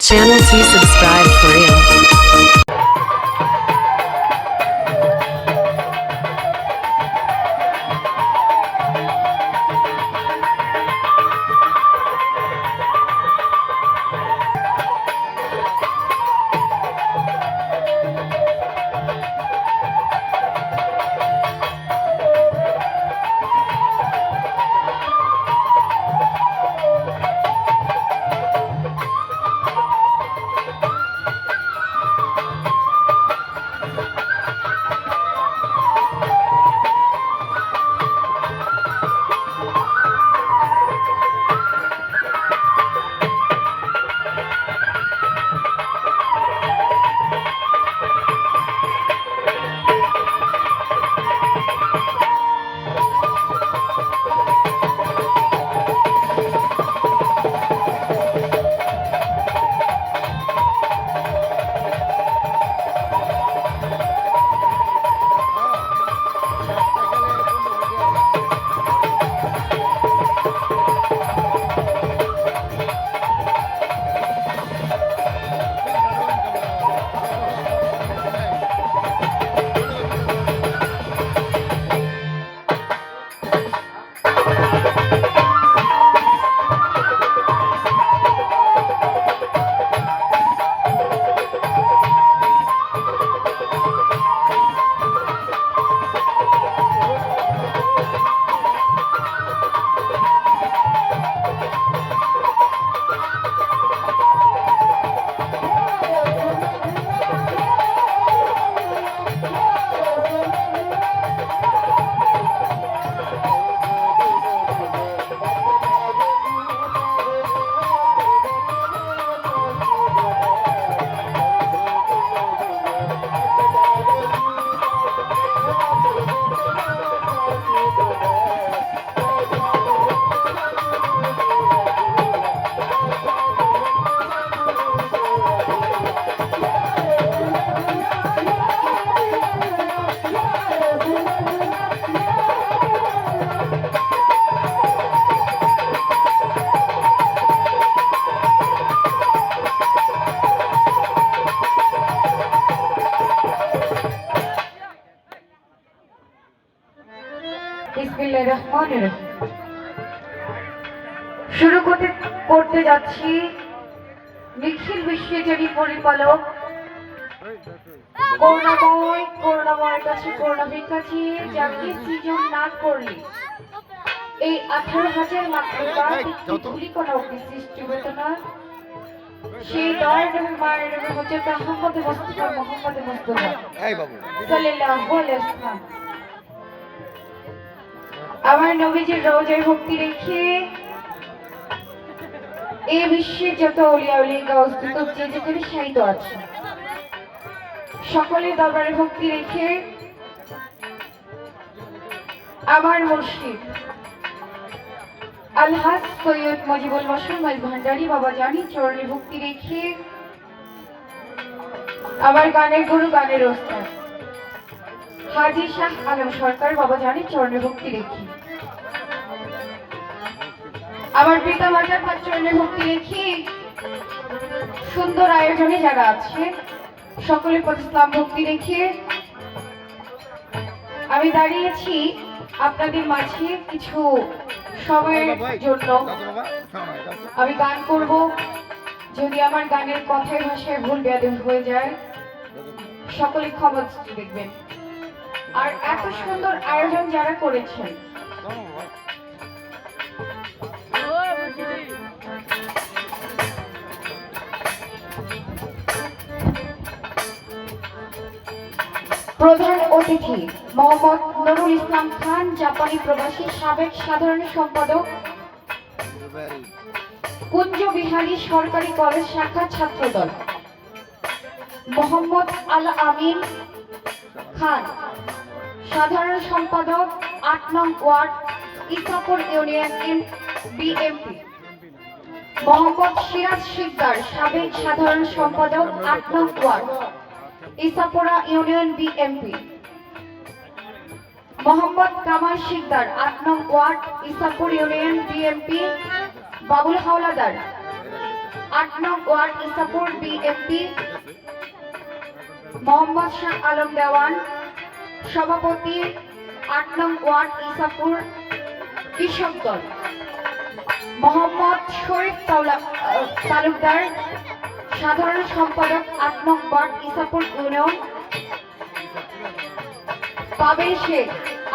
Channel T subscribe for it. শুরু করতে যাচ্ছি নিখিল বিশ্বের যিনি পরিপালক করুণাময়ের কাছে করুণা ভিক্ষা চেয়ে যাকে সৃজন না করলে এই 18,000 মাতৃকা পৃথিবী কোনো অগ্নি সৃষ্টি হতো না। সেই দয়ার নবী মায়ের নবী হচ্ছে মোহাম্মদ মুস্তাফা সাল্লাল্লাহু আলাইহি ওয়াসাল্লাম। আমার নবীজির রওজায় ভক্তি রেখে এই বিশ্বের যত আউলিয়া উলিয়া অস্তিত্ব যে যেখানে শায়িত আছে সকলের দরবারে ভক্তি রেখে আমার মুর্শিদ আলহাজ সৈয়দ মুজিবুল মোসাম্মদ ভান্ডারী বাবা জানি চরণে ভক্তি রেখে আমার গানের গুরু গানের ওস্তাদ হাজী শাহ আলম সরকার বাবা জানি চরণে ভক্তি রেখে আমার পিতা মাতার পাঁচ চরণে ভক্তি রেখে সুন্দর আয়োজনে যারা আছে সকলের প্রতি ইসলাম ভক্তি রেখে আমি দাঁড়িয়েছি আপনাদের মাঝে কিছু সময়ের জন্য। আমি গান করব, যদি আমার গানের কথায় ভাষায় ভুল বেয়াদব হয়ে যায় সকলে ক্ষমা দৃষ্টি দেখবেন। আর এত সুন্দর আয়োজন যারা করেছেন প্রধান অতিথি মোহাম্মদ নুরুল ইসলাম খান, জাপানি প্রবাসী সাবেক সাধারণ সম্পাদক, কুঞ্জ বিহারী সরকারি কলেজ শাখা ছাত্রদল, মোহাম্মদ আল আমিন খান, সাধারণ সম্পাদক ৮ নং ward Isapur union BMP, Mohammad Siraj Shikdar, সাবেক সাধারণ সম্পাদক ৮ নং ward Isapura union BMP, Mohammad Kamal Shikdar ৮ নং ward Isapur union BMP, Babul Howlader 8 নং ওয়ার্ড ইসাপুর বিএমপি মোহাম্মদ শাহ আলম দেওয়ান, সভাপতি 8 নং ওয়ার্ড ইসাপুর কৃষক দল মোহাম্মদ শরীফ তালুকদার, সাধারণ সম্পাদক 8 নং ওয়ার্ড ইসাপুর ইউনিয়ন পাবেল শেখ,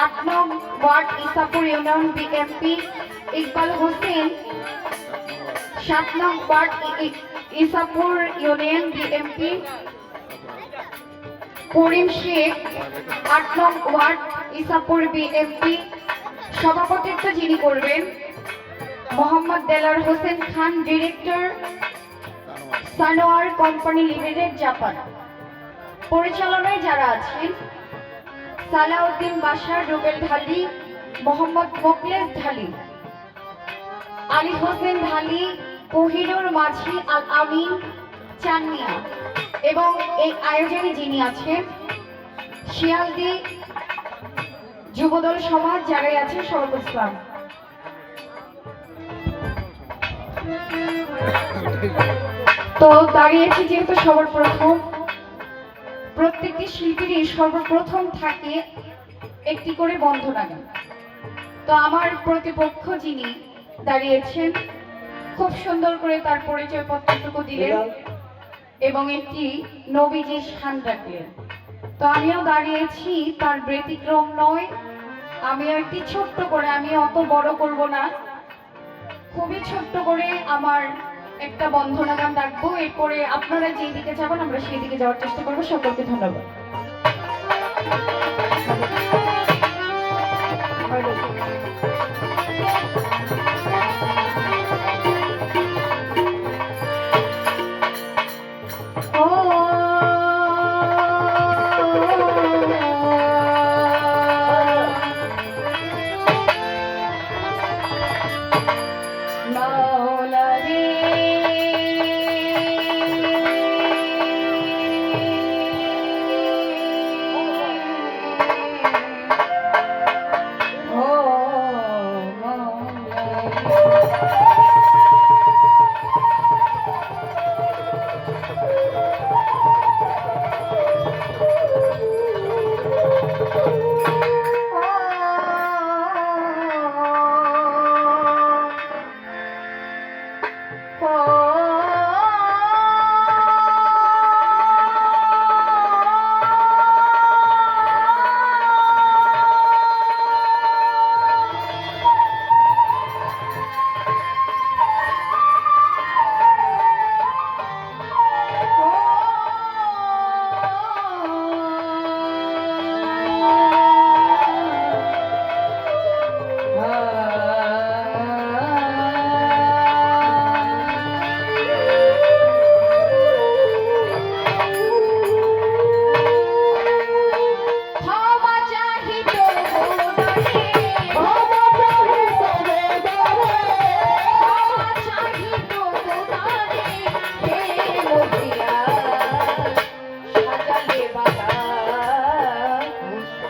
8 নং ward Isapur union BMP Iqbal Hossain, 7 নং ward Isapur union BMP Karim Sheikh, 8 নং ওয়ার্ড ইসাপুর বিএমপি। সভাপতিত্ব যিনি করবেন Mohammad Delar Hossain Khan, director Sanowar company limited Japan. পরিচালনায় যারা আছেন সালাউদ্দিন বাশার, রুবেল ঢালি, মোহাম্মদ মোকলেস ঢালি, আলী হোসেন ঢালি, কোহিনুর মাঝি, আল আমিন চান্নিয়া এবং এই আয়োজনে যিনি আছেন শিয়ালদি যুবদল সমাজ যারাই আছে সর্ব ইসলাম। তো দাঁড়িয়েছি যেহেতু সবার প্রথম, প্রত্যেকটি শিল্পীরই সর্বপ্রথম থাকে একটি করে বন্ধনা গান। তো আমার প্রতিপক্ষ যিনি দাঁড়িয়েছেন খুব সুন্দর করে তার পরিচয় পত্রটুকু দিলেন এবং একটি নবীজির শান রাখলেন। তো আমিও দাঁড়িয়েছি তার ব্যতিক্রম নয়, আমিও একটি ছোট্ট করে, আমি অত বড় করব না, খুবই ছোট্ট করে আমার একটা বন্ধনা গান রাখবো। এরপরে আপনারা যেই দিকে যাবেন আমরা সেই দিকে যাওয়ার চেষ্টা করবো। সকলকে ধন্যবাদ।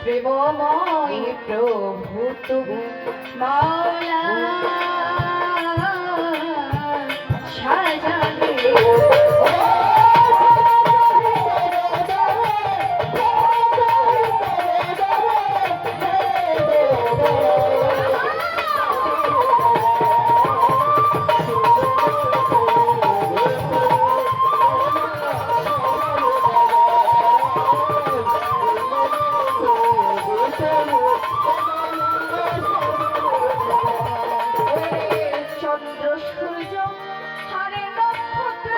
প্রেমময় প্রভু তুমি মাওলা সাজালে চন্দ্র সূর্য হারে নক্ষত্র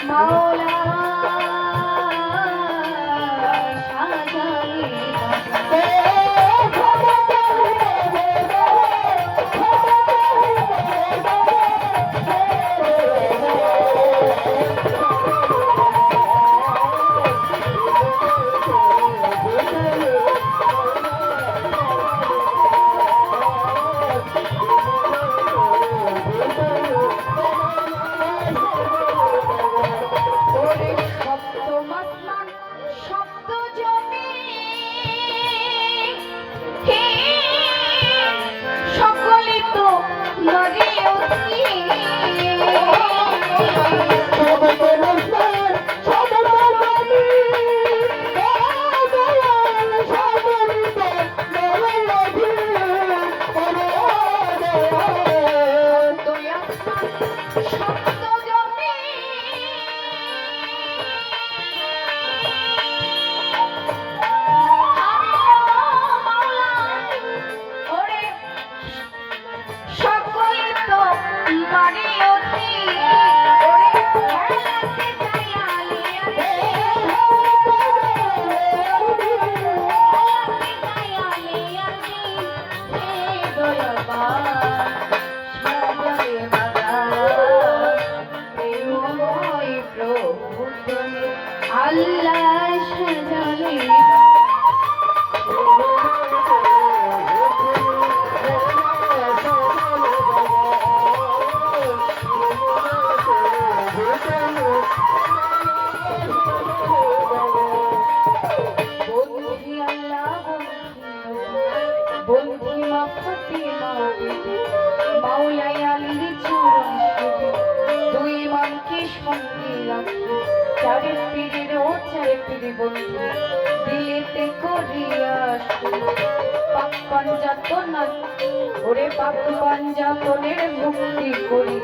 মাওলা সাজালে ওরে সপ্ত আসমান সপ্ত জমি হে সকলে তো নরে অতি সপ্ত জমি ওরে সকলে তো মারে অতি ওরে খেলাতে চাইলে আল্লাহ সাজালে বন্ধি আল্লাহ বন্ধি মাফতি মাওলাই আলীর চরণ সেবি দুই মানকে সঙ্গে রাখি চারে পীরের ও চারে পীরে বন্ধু দিলেতে করিয়া পাপ পাঞ্জাতনা ওরে পাপ পাঞ্জাতনের মুক্তি করি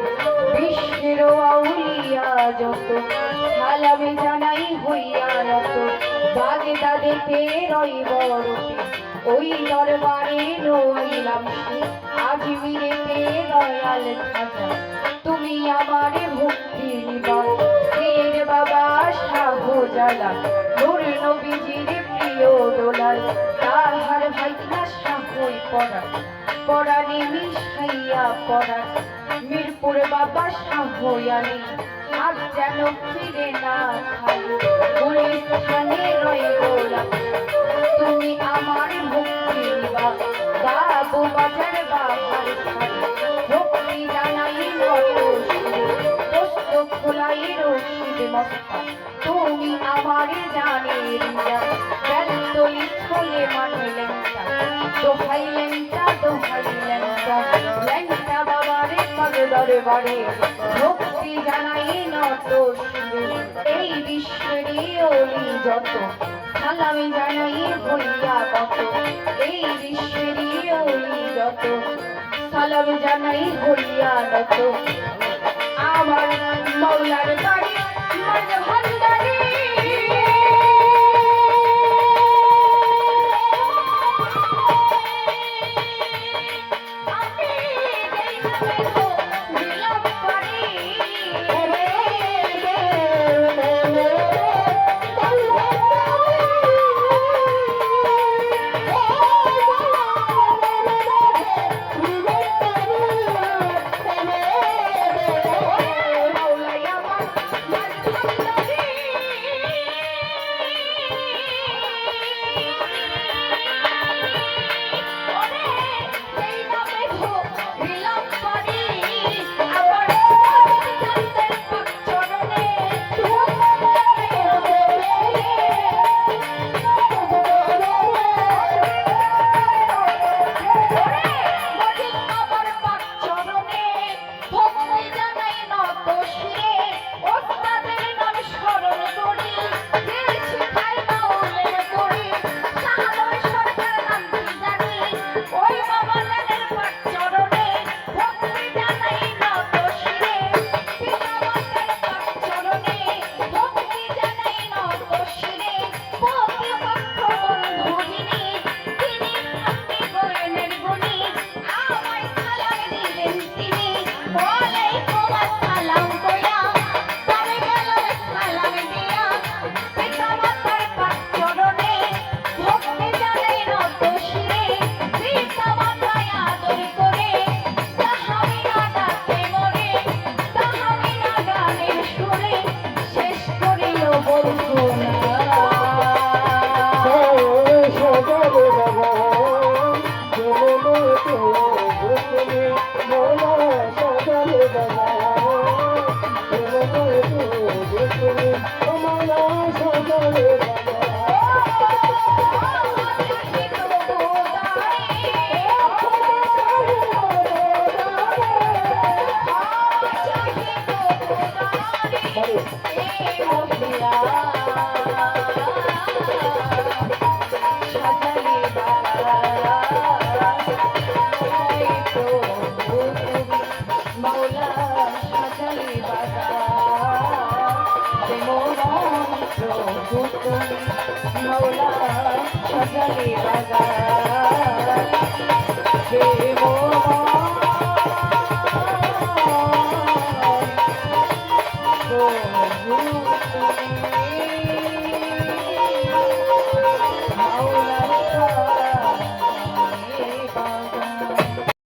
বিশ্বের আউলিয়া যত সালামে জানাই হইয়া নত বাগে দাদেতে রই বড়টি ওই দরবারে রইলাম আজমিরেতে দয়াল খাজা তুমি আমারে ভক্তি নিবাস এর বাবা শাহ জালা নূর নবীজির প্রিয় দোলাল তাহার ভাইনা শাহই পড়া পড়ানি মিশাইয়া পড়া মিরপুর বাবা শাহ আলী আজ যেন ফিরে না খাই গুলিস্তানে রয়ে গোলাপ তুমি আমার ভক্তি নিবা বাবু বাজার বাবার ভক্তি জানাই কত দোস্ত খোলাই রশিদ মস্তা তুমি আমার জানের ব্যস্তলি ছলে মানে লেংটা দোহাই লেংটা লেংটা বাবারে পদ দরবারে ভক্তি জানাই নত এই বিশ্বেরই অলি যত সালামি জানাই হইয়া কত এই বিশ্বেরই অলি যত সালামি জানাই হইয়া নত আমার মৌলার বাড়ি মাঝ ভান্ডারি মৌলাই আমার মৌলা সজলে বাগান হে প্রভু তুমি